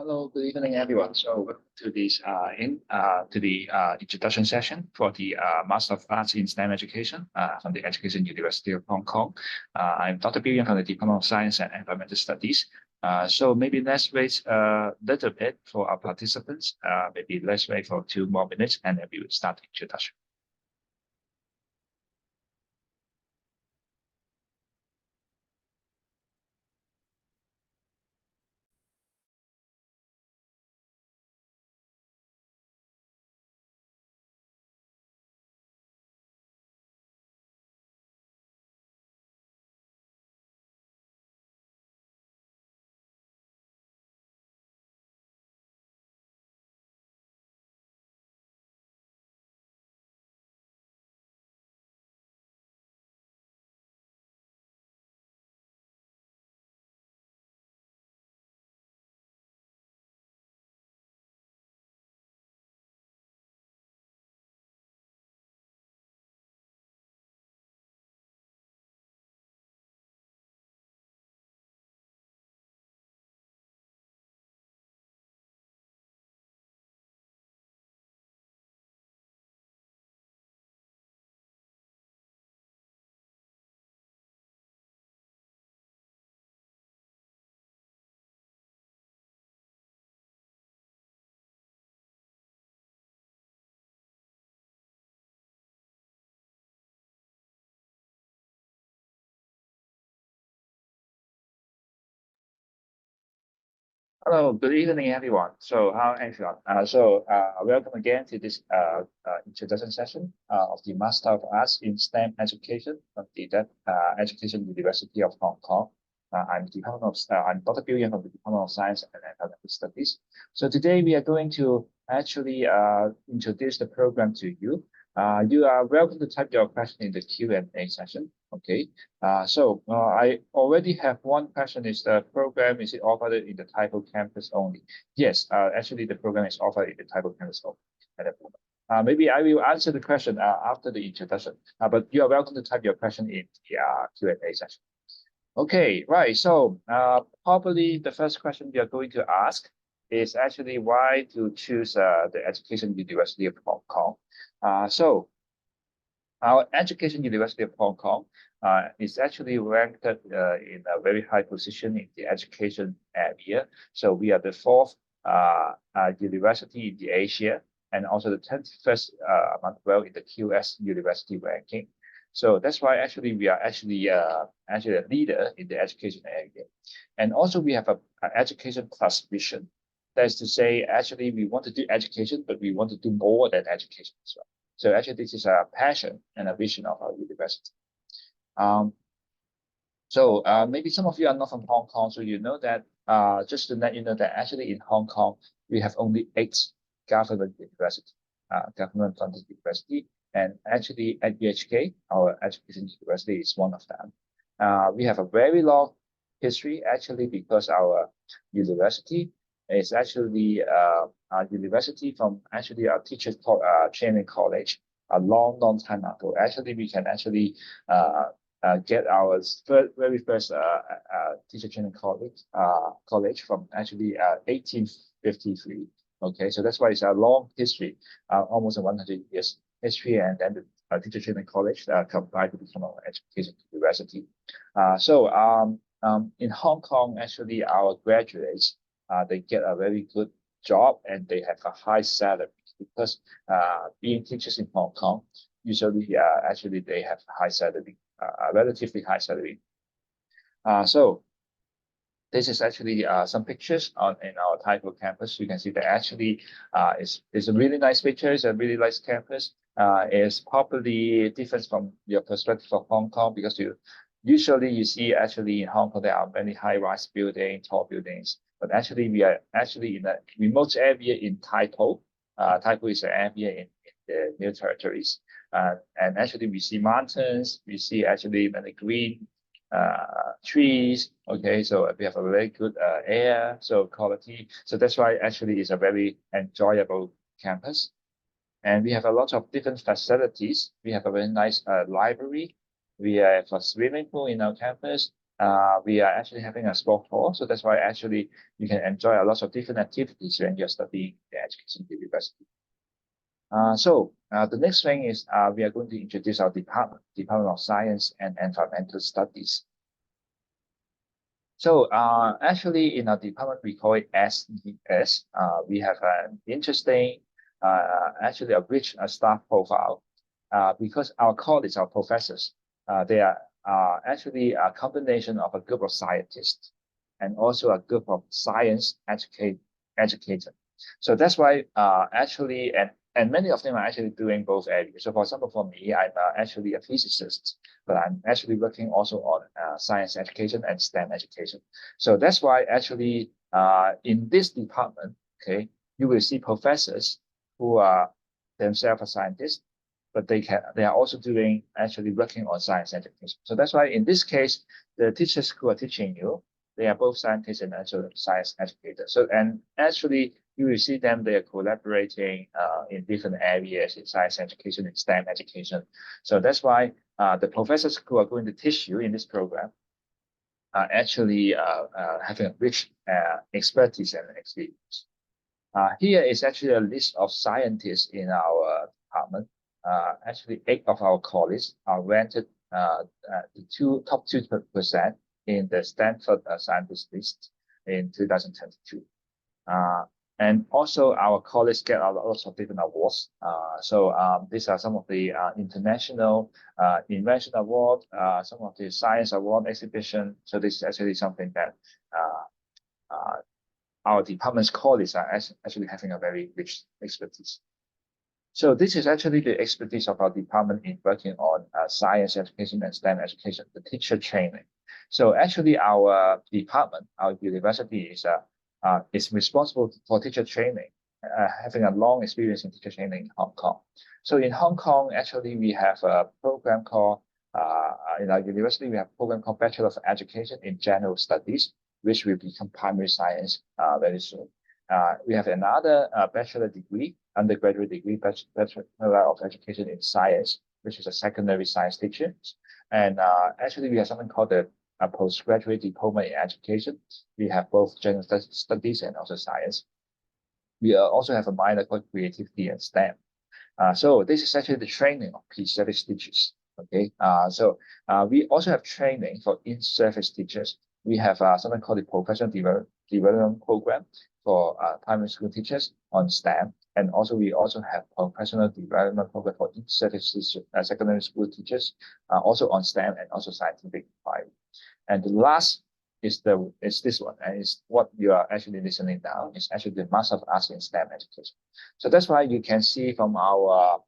Hello, good evening, everyone. So welcome to this introduction session for the Master of Arts in STEM Education from the Education University of Hong Kong. I'm Dr. Billion from the Department of Science and Environmental Studies. So maybe let's wait a little bit for our participants. Maybe let's wait for 2 more minutes, and then we will start the introduction. Hello, good evening, everyone. So, how everyone? Welcome again to this introduction session of the Master of Arts in STEM Education from the Education University of Hong Kong. I'm Dr. Billion from the Department of Science and Environmental Studies. So today we are going to actually introduce the program to you. You are welcome to type your question in the Q&A session. Okay. I already have one question. Is the program, is it offered in the Taipo campus only? Yes, actually the program is offered in the Taipo campus only at the moment. Maybe I will answer the question after the introduction, but you are welcome to type your question in the Q&A session. Okay, right. So probably the first question you are going to ask is actually why to choose the Education University of Hong Kong. Our Education University of Hong Kong is actually ranked in a very high position in the education area. So we are the 4th university in the Asia, and also the 21st among well in the QS university ranking. So that's why actually we are actually a leader in the education area. And also we have a education plus vision. That is to say, actually we want to do education, but we want to do more than education as well. So actually, this is a passion and a vision of our university. Maybe some of you are not from Hong Kong, so you know that just to let you know that actually in Hong Kong, we have only 8 government university, government-funded university. And actually at EdUHK, our education university is one of them. We have a very long history actually because our university is actually a university from actually our teacher training college a long time ago. Actually, we can actually get our very first teacher training college from actually 1853. Okay, so that's why it's a long history, almost 100 years history, and then the teacher training college combined to become our education university. In Hong Kong, actually, our graduates they get a very good job and they have a high salary because being teachers in Hong Kong, usually actually they have high salary, a relatively high salary. This is actually some pictures in our Taipo campus. You can see that actually it's a really nice picture. It's a really nice campus. It's probably different from your perspective of Hong Kong because usually you see actually in Hong Kong there are many high-rise buildings, tall buildings. But actually, we are actually in a remote area in Taipo. Taipo is an area in the New Territories. And actually, we see mountains. We see actually many green trees. Okay, so we have a very good air, so quality. So that's why actually it's a very enjoyable campus. And we have a lot of different facilities. We have a very nice library. We have a swimming pool in our campus. we are actually having a sport hall. So that's why actually you can enjoy a lot of different activities when you're studying the education university. The next thing is we are going to introduce our Department of Science and Environmental Studies. So actually in our department, we call it SES. We have an interesting, actually a rich staff profile because our colleagues, our professors, they are actually a combination of a group of scientists and also a group of science educators. So that's why actually, and many of them are actually doing both areas. So for example, for me, I'm actually a physicist, but I'm actually working also on science education and STEM education. So that's why actually in this department, okay, you will see professors who are themselves scientists, but they are also doing actually working on science education. So that's why in this case, the teachers who are teaching you, they are both scientists and also science educators. So and actually you will see them, they are collaborating in different areas in science education and STEM education. So that's why the professors who are going to teach you in this program are actually having a rich expertise and experience. Here is actually a list of scientists in our department. Actually, 8 of our colleagues are ranked the top 2% in the Stanford Scientist list in 2022. And also our colleagues get a lot of different awards. These are some of the international invention award, some of the science award exhibition. So this is actually something that our department's colleagues are actually having a very rich expertise. So this is actually the expertise of our department in working on science education and STEM education, the teacher training. So actually our department, our university is responsible for teacher training, having a long experience in teacher training in Hong Kong. So in Hong Kong, actually we have a program called, in our university, we have a program called Bachelor of Education in General Studies, which will become primary science very soon. We have another bachelor degree, undergraduate degree, Bachelor of Education in Science, which is a secondary science teacher. And actually, we have something called a postgraduate diploma in education. We have both general studies and also science. We also have a minor called creativity and STEM. So this is actually the training of pre-service teachers. Okay. We also have training for in-service teachers. We have something called the professional development program for primary school teachers on STEM. And also we also have professional development program for in-service secondary school teachers, also on STEM and also scientific inquiry. And the last is this one, and it's what you are actually listening now. It's actually the Master of Arts in STEM education. So that's why you can see from our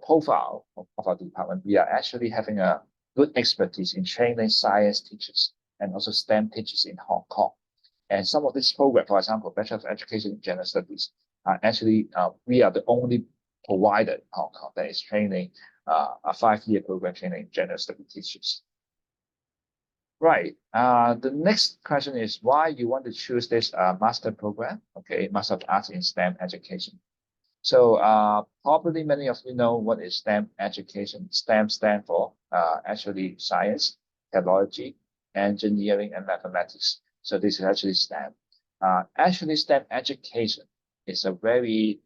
profile of our department, we are actually having a good expertise in training science teachers and also STEM teachers in Hong Kong. And some of this program, for example, Bachelor of Education in General Studies, actually we are the only provider in Hong Kong that is training a 5-year program training general study teachers. Right. The next question is why you want to choose this master program, okay, Master of Arts in STEM education. So probably many of you know what is STEM education. STEM stands for actually science, technology, engineering, and mathematics. So this is actually STEM. Actually, STEM education is a very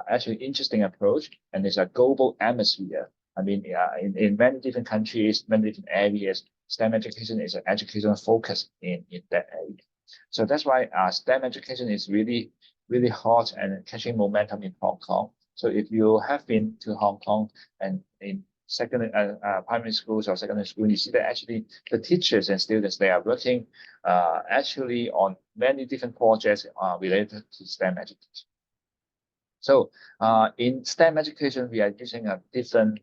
actually interesting approach, and it's a global atmosphere. I mean, in many different countries, many different areas, STEM education is an educational focus in that area. So that's why STEM education is really, really hot and catching momentum in Hong Kong. So if you have been to Hong Kong and in primary schools or secondary school, you see that actually the teachers and students, they are working actually on many different projects related to STEM education. So in STEM education, we are using a different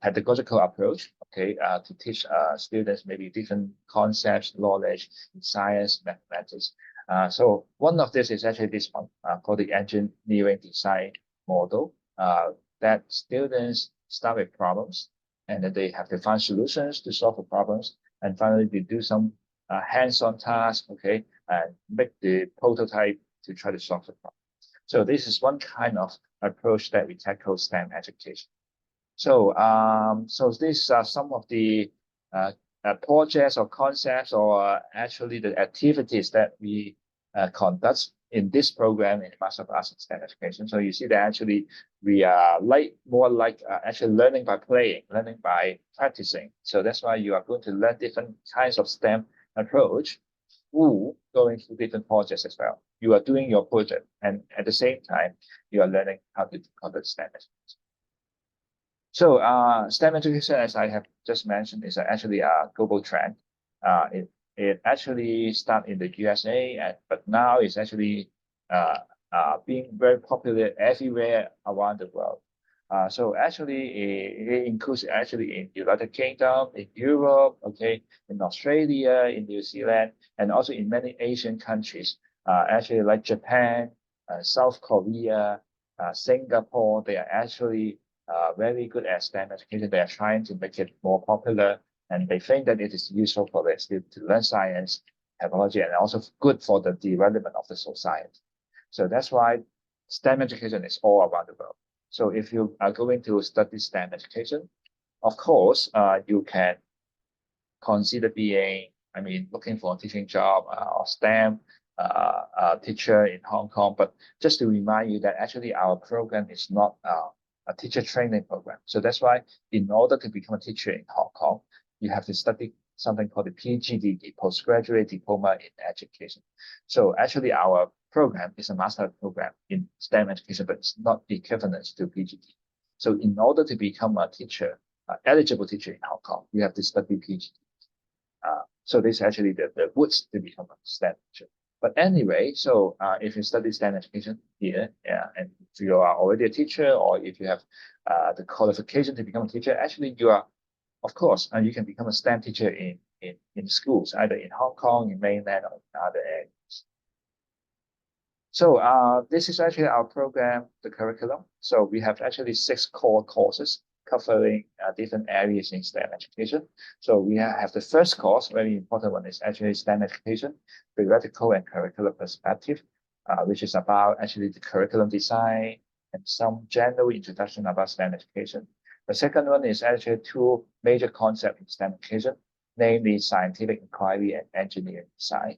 pedagogical approach, okay, to teach students maybe different concepts, knowledge in science, mathematics. So one of this is actually this one called the engineering design model, that students start with problems and then they have to find solutions to solve the problems. And finally, they do some hands-on tasks, okay, and make the prototype to try to solve the problem. So this is one kind of approach that we tackle STEM education. So, so these are some of the projects or concepts or actually the activities that we conduct in this program in Master of Arts in STEM education. So you see that actually we are more like actually learning by playing, learning by practicing. So that's why you are going to learn different kinds of STEM approach through going through different projects as well. You are doing your project, and at the same time, you are learning how to conduct STEM education. So STEM education, as I have just mentioned, is actually a global trend. It actually started in the USA, but now it's actually being very popular everywhere around the world. So actually, it includes actually in United Kingdom, in Europe, okay, in Australia, in New Zealand, and also in many Asian countries. Actually, like Japan, South Korea, Singapore, they are actually very good at STEM education. They are trying to make it more popular, and they think that it is useful for their students to learn science, technology, and also good for the development of the society. So that's why STEM education is all around the world. So if you are going to study STEM education, of course, you can consider being, looking for a teaching job or STEM teacher in Hong Kong. But just to remind you that actually our program is not a teacher training program. So that's why in order to become a teacher in Hong Kong, you have to study something called the PGD, Postgraduate Diploma in Education. So actually our program is a master program in STEM education, but it's not equivalent to PGD. So in order to become a teacher, eligible teacher in Hong Kong, you have to study PGD. So this is actually the roots to become a STEM teacher. But anyway, so if you study STEM education here, and if you are already a teacher, or if you have the qualification to become a teacher, actually you are, of course, you can become a STEM teacher in schools, either in Hong Kong, in mainland, or in other areas. So this is actually our program, the curriculum. So we have actually 6 core courses covering different areas in STEM education. So we have the first course, very important one, is actually STEM education, theoretical and curricular perspective, which is about actually the curriculum design and some general introduction about STEM education. The second one is actually 2 major concepts in STEM education, namely scientific inquiry and engineering design.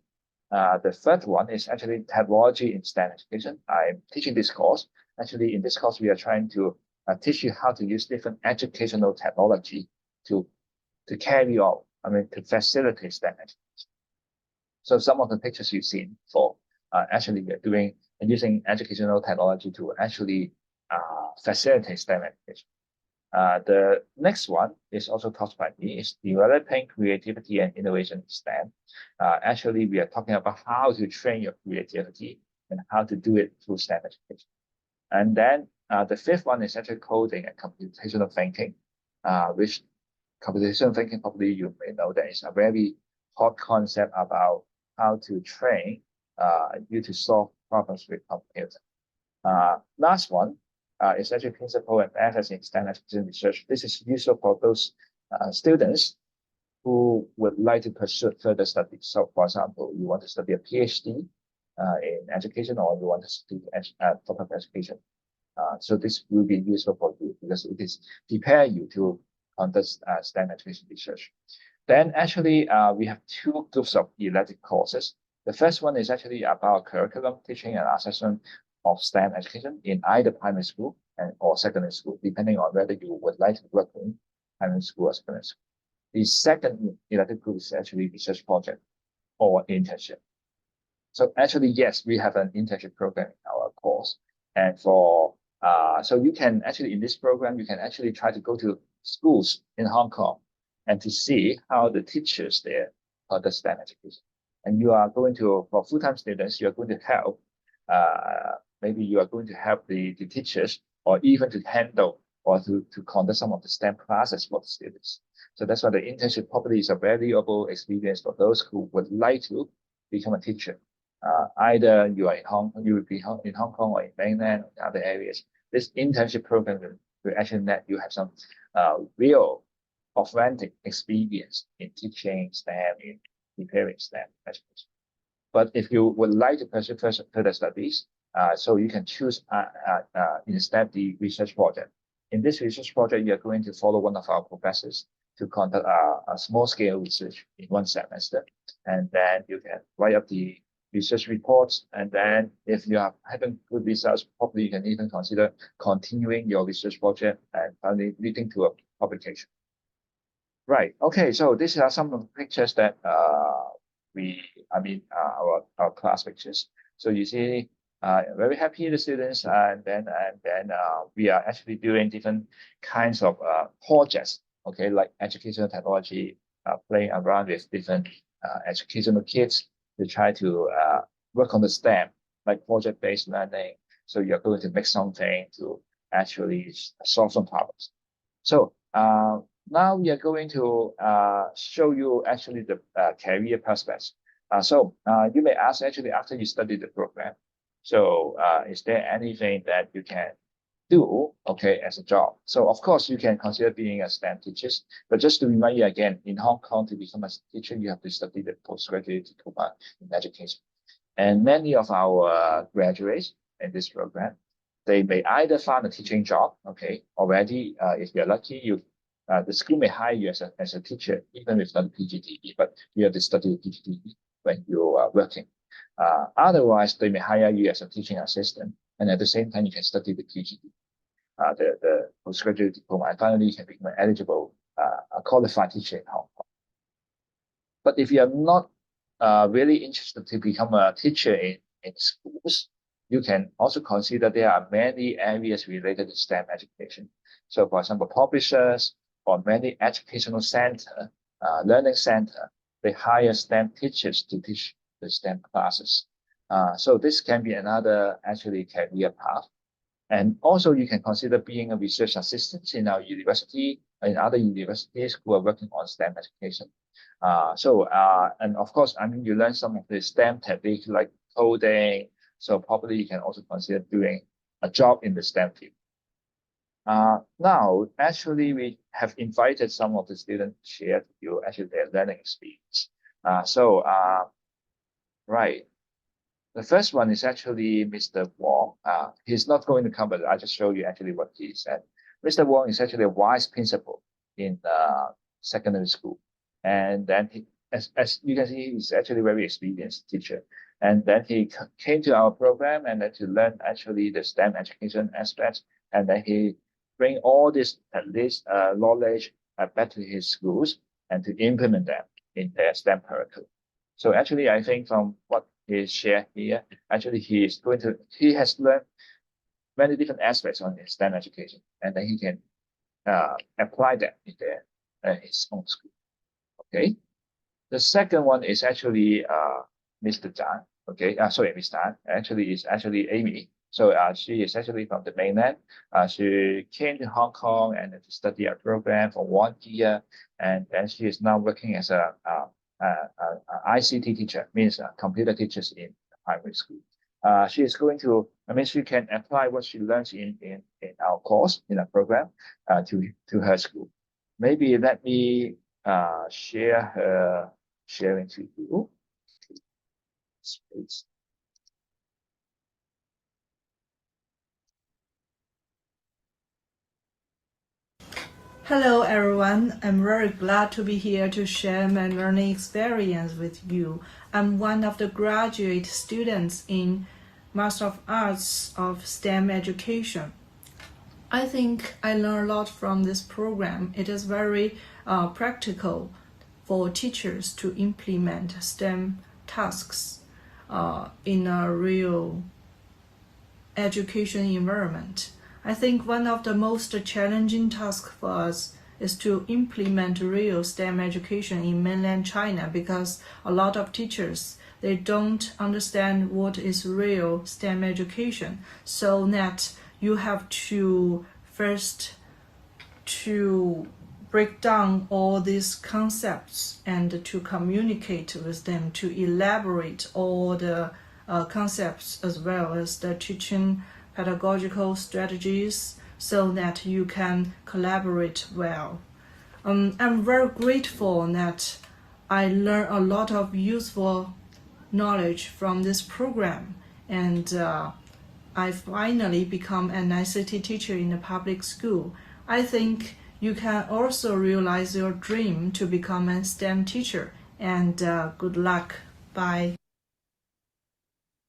The third one is actually technology in STEM education. I'm teaching this course. Actually, in this course, we are trying to teach you how to use different educational technology to carry on, to facilitate STEM education. So some of the pictures you've seen for actually we're doing and using educational technology to actually facilitate STEM education. The next one is also taught by me, is developing creativity and innovation in STEM. Actually, we are talking about how to train your creativity and how to do it through STEM education. And then the fifth one is actually coding and computational thinking, which computational thinking, probably you may know that is a very hot concept about how to train you to solve problems with computers. Last one is actually principle and methods in STEM education research. This is useful for those students who would like to pursue further studies. So, for example, you want to study a PhD in education, or you want to study topic education. So this will be useful for you because it is prepare you to conduct STEM education research. Then actually, we have 2 groups of elective courses. The first one is actually about curriculum, teaching, and assessment of STEM education in either primary school or secondary school, depending on whether you would like to work in primary school or secondary school. The second elective group is actually research project or internship. So actually, yes, we have an internship program in our course. And so you can actually, in this program, you can actually try to go to schools in Hong Kong and to see how the teachers there conduct STEM education. And you are going to, for full-time students, you are going to help, maybe you are going to help the teachers, or even to handle or to conduct some of the STEM classes for the students. So that's why the internship probably is a valuable experience for those who would like to become a teacher. Either you are you would be in Hong Kong or in mainland or other areas. This internship program will actually let you have some real, authentic experience in teaching STEM, in preparing STEM education. But if you would like to pursue further studies, so you can choose instead the research project. In this research project, you are going to follow one of our professors to conduct a small scale research in one semester. And then you can write up the research reports. And then if you are having good results, probably you can even consider continuing your research project and finally leading to a publication. Right. Okay. So these are some of the pictures that our class pictures. So you see, very happy the students, and then we are actually doing different kinds of projects. Okay, like educational technology, playing around with different educational kits to try to work on the STEM, like project-based learning. So you're going to make something to actually solve some problems. So now we are going to show you actually the career prospects. So you may ask actually after you study the program, so is there anything that you can do, okay, as a job? So of course you can consider being a STEM teacher, but just to remind you again, in Hong Kong to become a teacher, you have to study the postgraduate diploma in education. And many of our graduates in this program, they may either find a teaching job, okay, already. If you're lucky, the school may hire you as a teacher, even without PGDE, but you have to study PGDE when you are working. Otherwise, they may hire you as a teaching assistant, and at the same time, you can study the PGDE, the postgraduate diploma, and finally, you can become an eligible, a qualified teacher in Hong Kong. But if you are not really interested to become a teacher in schools, you can also consider there are many areas related to STEM education. So for example, publishers or many educational center, learning center, they hire STEM teachers to teach the STEM classes. So this can be another actually career path. And also you can consider being a research assistant in our university, in other universities who are working on STEM education. And of course, I mean, you learn some of the STEM techniques like coding. So probably you can also consider doing a job in the STEM field. Now, actually, we have invited some of the students to share with you actually their learning experience. Right. The first one is actually Mr. Wong. He's not going to come, but I just show you actually what he said. Mr. Wong is actually a vice principal in secondary school. And then he, as you can see, he's actually a very experienced teacher. And then he came to our program and then to learn actually the STEM education aspects. And then he bring all this at least knowledge back to his schools and to implement them in their STEM curriculum. So actually, I think from what he shared here, actually he has learned many different aspects on his STEM education, and then he can apply that in his own school. Okay. The second one is actually Mr. Zhang. Okay. Sorry, Miss Tan. Actually, is actually Amy. So she is actually from the mainland. She came to Hong Kong and to study our program for 1 year, and then she is now working as a ICT teacher, means computer teachers in primary school. She is going to, I mean, she can apply what she learns in our course, in our program, to her school. Maybe let me share her sharing to you. Space. Hello everyone, I'm very glad to be here to share my learning experience with you. I'm one of the graduate students in Master of Arts of STEM education. I think I learned a lot from this program. It is very practical for teachers to implement STEM tasks in a real education environment. I think one of the most challenging tasks for us is to implement real STEM education in mainland China, because a lot of teachers, they don't understand what is real STEM education. So that you have to first to break down all these concepts and to communicate with them, to elaborate all the concepts as well as the teaching pedagogical strategies so that you can collaborate well. I'm very grateful that I learned a lot of useful knowledge from this program, and I finally become an ICT teacher in a public school. I think You can also realize your dream to become a STEM teacher. And good luck. Bye.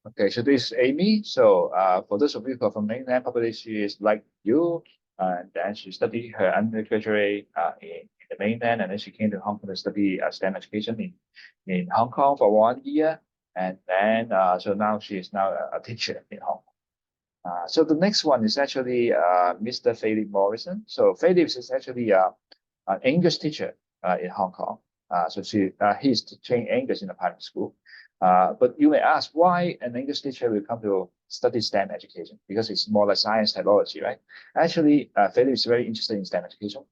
Okay, so this is Amy. So for those of you who are from mainland, probably she is like you, and then she studied her undergraduate in the mainland, and then she came to Hong Kong to study STEM education in Hong Kong for 1 year, and then so now she is now a teacher in Hong Kong. So the next one is actually Mr. Philip Morrison. So Philip is actually an English teacher in Hong Kong. So he's teaching English in a private school. But you may ask why an English teacher will come to study STEM education, because it's more like science technology, right? Actually, Philip is very interested in STEM education.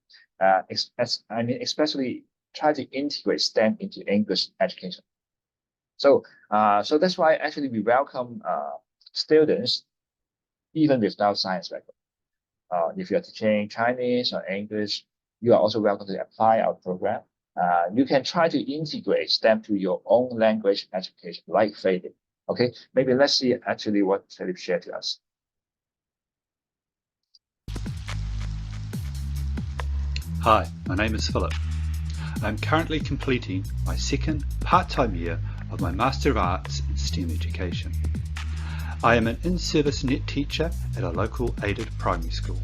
Especially try to integrate STEM into English education. So that's why actually we welcome students even without science background. If you're teaching Chinese or English, you are also welcome to apply our program. You can try to integrate STEM to your own language education, like Philip. Okay, maybe let's see actually what Philip shared to us. Hi, my name is Philip. I'm currently completing my second part-time year of my Master of Arts in STEM education. I am an in-service net teacher at a local aided primary school.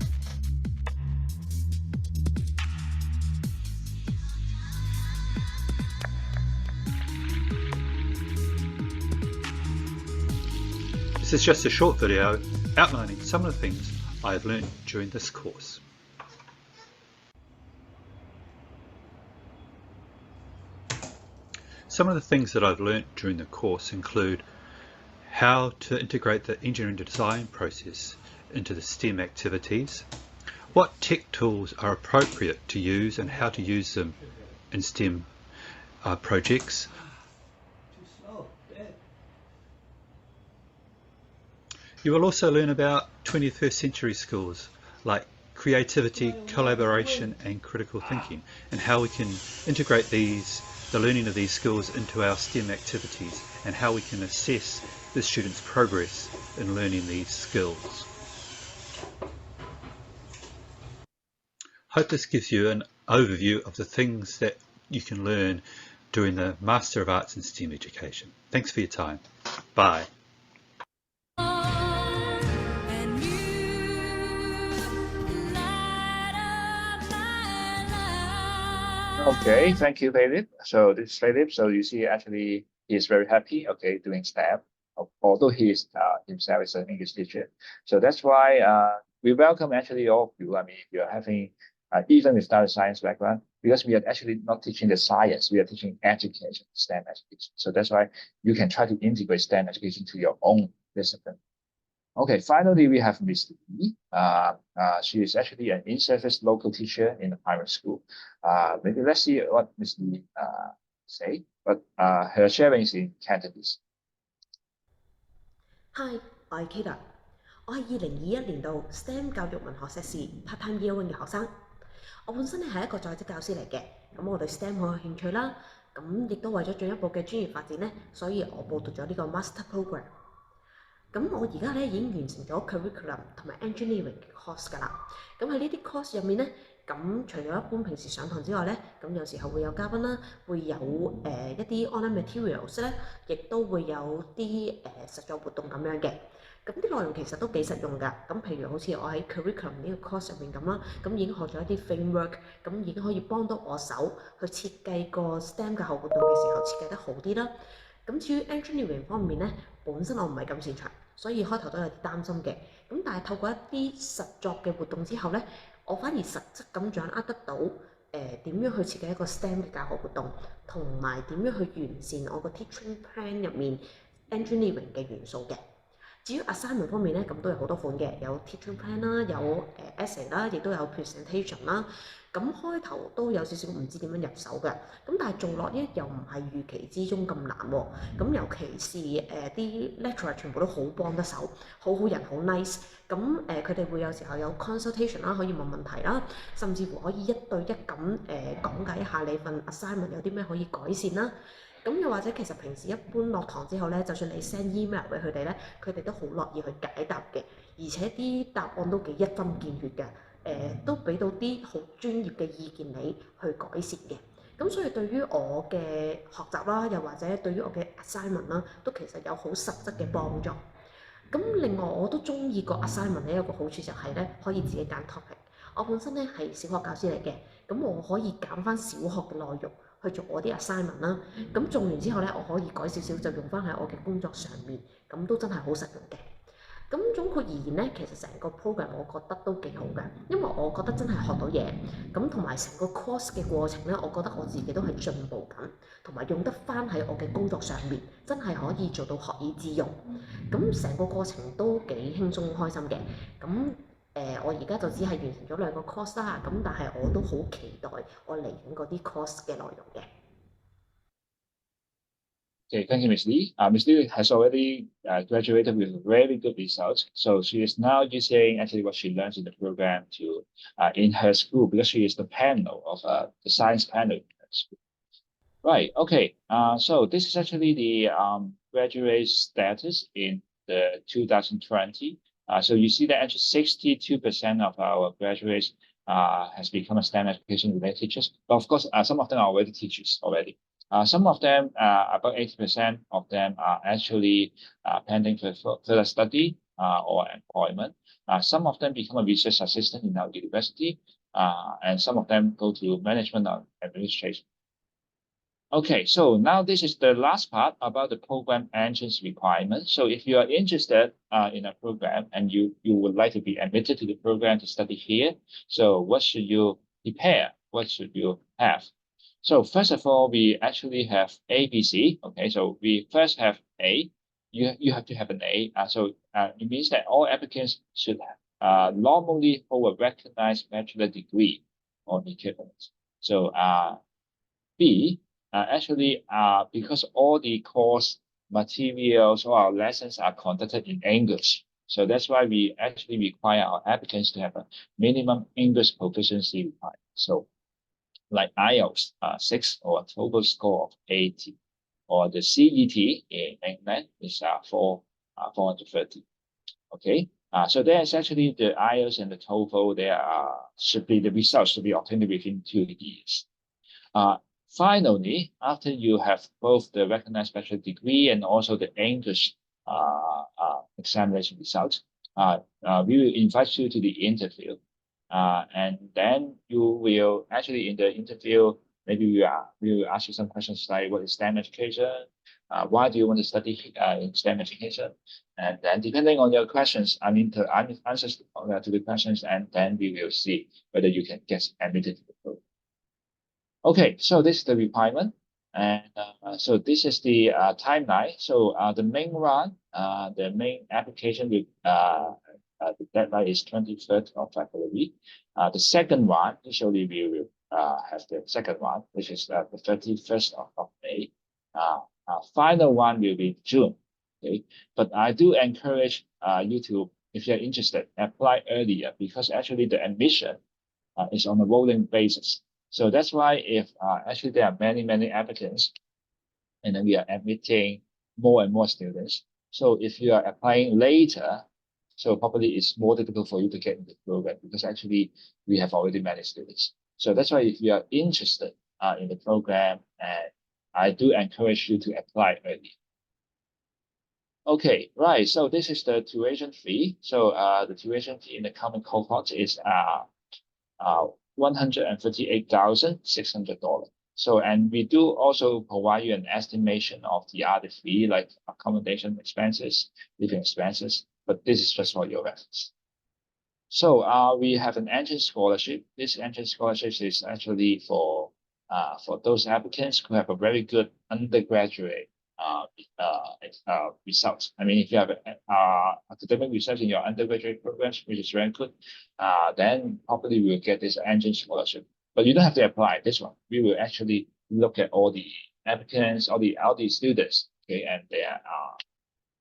This is just a short video outlining some of the things I have learned during this course. Some of the things that I've learned during the course include how to integrate the engineering design process into the STEM activities, what tech tools are appropriate to use and how to use them in STEM projects. You will also learn about 21st century skills like creativity, collaboration and critical thinking, and how we can integrate the learning of these skills into our STEM activities, and how we can assess the students' progress in learning these skills. Hope this gives you an overview of the things that you can learn during the Master of Arts in STEM education. Thanks for your time. Bye. Okay, thank you, Philip. So this is Philip. So you see, actually, he is very happy, okay, doing STEM, although he is himself is an English teacher. So that's why we welcome actually all of you. I mean, if you're having, even without a science background, because we are actually not teaching the science, we are teaching education, STEM education. So that's why you can try to integrate STEM education to your own discipline. Okay, finally, we have Miss Lee. She is actually an in-service local teacher in a private school. Maybe let's see what Miss Lee say, but her sharing is in Cantonese. Hi，我係 Kira，我係2021年度 STEM 教育文學碩士 Part-time Year 1嘅學生。我本身咧係一個在職教師嚟嘅，咁我對 STEM 好有興趣啦。咁亦都為咗進一步嘅專業發展咧，所以我報讀咗呢個 Master Program。咁我而家咧已經完成咗 Curriculum 同埋 Engineering 嘅 course 㗎啦。咁喺呢啲 course 入面咧，咁除咗一般平時上堂之外咧，咁有時候會有嘉賓啦，會有一啲 online materials 咧，亦都會有啲實作活動咁樣嘅。咁啲內容其實都幾實用㗎。咁譬如好似我喺 curriculum 呢個 course 入面咁啦，咁已經學咗一啲 framework，咁已經可以幫到我手去設計個 STEM 教學活動嘅時候設計得好啲啦。咁至於 engineering 方面咧，本身我唔係咁擅長，所以開頭都有啲擔心嘅。咁但係透過一啲實作嘅活動之後咧，我反而實質咁掌握得到點樣去設計一個 STEM 嘅教學活動，同埋點樣去完善我個 teaching plan 入面 engineering 嘅元素嘅。至於 assignment 方面咧，咁都有好多款嘅，有 teaching plan 啦，有essay 啦，亦都有 presentation 啦。咁開頭都有少少唔知點樣入手嘅，咁但係做落咧又唔係預期之中咁難喎。咁尤其是啲 lecturer 全部都好幫得手，好人，好 nice。咁佢哋會有時候有 consultation 啦，可以問問題啦，甚至乎可以一對一咁講解一下你份 assignment 有啲咩可以改善啦。咁又或者其實平時一般落堂之後咧，就算你 send email 俾佢哋咧，佢哋都好樂意去解答嘅，而且啲答案都幾一針見血嘅。都俾到啲好專業嘅意見你去改善嘅。咁所以對於我嘅學習啦，又或者對於我嘅 assignment 啦，都其實有好實質嘅幫助。咁另外我都中意個 assignment 咧，有個好處就係咧可以自己揀 topic。我本身咧係小學教師嚟嘅，咁我可以揀翻小學嘅內容去做我啲 assignment 啦。咁做完之後咧，我可以改少少就用翻喺我嘅工作上面，咁都真係好實用嘅。咁總括而言咧，其實成個 program 我覺得都幾好嘅，因為我覺得真係學到嘢，咁同埋成個 course 嘅過程咧，我覺得我自己都係進步緊，同埋用得翻喺我嘅工作上面，真係可以做到學以致用。咁成個過程都幾輕鬆開心嘅。咁我而家就只係完成咗2個 course 啦，咁但係我都好期待我嚟緊嗰啲 course 嘅內容嘅。Okay, thank you, Ms. Lee. Ms. Lee has already graduated with very good results. So she is now using actually what she learns in the program to in her school because she is the panel of the science panel in her school. Right. Okay. So this is actually the graduate status in the 2020. So you see that actually 62% of our graduates has become a STEM education related teachers. But of course, some of them are already teachers already. Some of them, about 80% of them are actually pending for further study or employment. Some of them become a research assistant in our university, and some of them go to management or administration. Okay, so now this is the last part about the program entrance requirements. So if you are interested in a program and you would like to be admitted to the program to study here, so what should you prepare? What should you have? So first of all, we actually have A, B, C. Okay, so we first have A. You have to have an A. So it means that all applicants should normally hold a recognized bachelor degree or equivalent. So B, actually, because all the course materials or our lessons are conducted in English. So that's why we actually require our applicants to have a minimum English proficiency requirement. So like IELTS 6 or a total score of 80, or the CET in England is 430. Okay, so there's actually the IELTS and the TOEFL. The results should be obtained within 2 years. Finally, after you have both the recognized bachelor degree and also the English examination results, we will invite you to the interview. And then you will actually in the interview, maybe we will ask you some questions like what is STEM education? Why do you want to study in STEM education? And then depending on your questions, the answers to the questions, and then we will see whether you can get admitted to the program. Okay, so this is the requirement. And so this is the timeline. So the main run, the main application with the deadline is 23rd of February. The second one, usually we will have the second one, which is the 31st of May. Final one will be June. Okay, but I do encourage you to, if you're interested, apply earlier because actually the admission is on a rolling basis. So that's why if actually there are many applicants, and then we are admitting more and more students. So if you are applying later, so probably it's more difficult for you to get into the program because actually we have already many students. So that's why if you are interested in the program, and I do encourage you to apply early. Okay, right. So this is the tuition fee. So the tuition fee in the common cohort is $138,600. So, and we do also provide you an estimation of the other fee, like accommodation expenses, living expenses, but this is just for your reference. So, we have an entrance scholarship. This entrance scholarship is actually for those applicants who have a very good undergraduate results. I mean, if you have academic research in your undergraduate programs, which is very good, then probably we will get this entrance scholarship. But you don't have to apply this one. We will actually look at all the applicants, all the students, okay, and their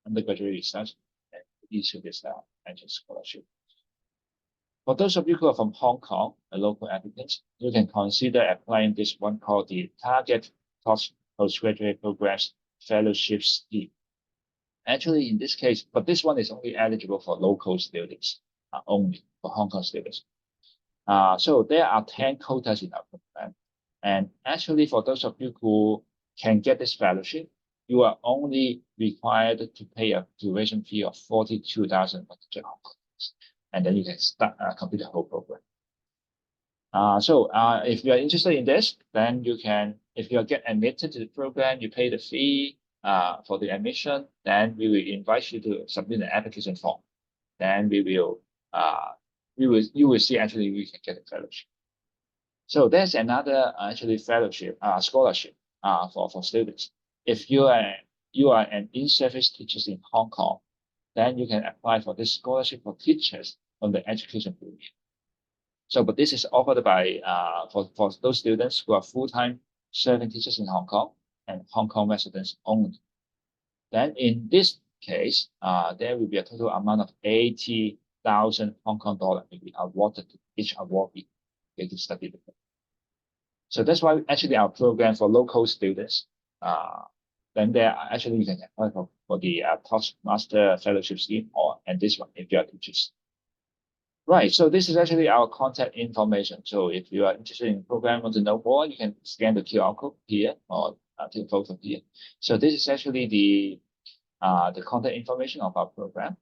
undergraduate research, and issue this entrance scholarship. For those of you who are from Hong Kong, the local applicants, you can consider applying this one called the Target Postgraduate Programs Fellowship Scheme. Actually, in this case, but this one is only eligible for local students, only for Hong Kong students. So there are 10 quotas in our program. And actually, for those of you who can get this fellowship, you are only required to pay a tuition fee of 42,100 Hong Kong. And then you can start complete the whole program. If you are interested in this, then you can, if you get admitted to the program, you pay the fee for the admission, then we will invite you to submit an application form. Then you will see actually we can get a fellowship. So there's another actually fellowship, scholarship for students. If you are an in-service teacher in Hong Kong, then you can apply for this scholarship for teachers on the education program. So, but this is offered by for those students who are full-time serving teachers in Hong Kong and Hong Kong residents only. Then in this case, there will be a total amount of 80,000 Hong Kong dollar will be awarded to each awardee to study the program. So that's why actually our program for local students, then there actually you can apply for the Toastmaster Fellowship Scheme and this one if you are teachers. Right, so this is actually our contact information. So if you are interested in the program, want to know more, you can scan the QR code here or take a photo here. So this is actually the contact information of our program.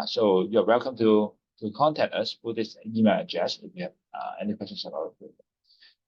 So you're welcome to contact us through this email address if you have any questions about our program.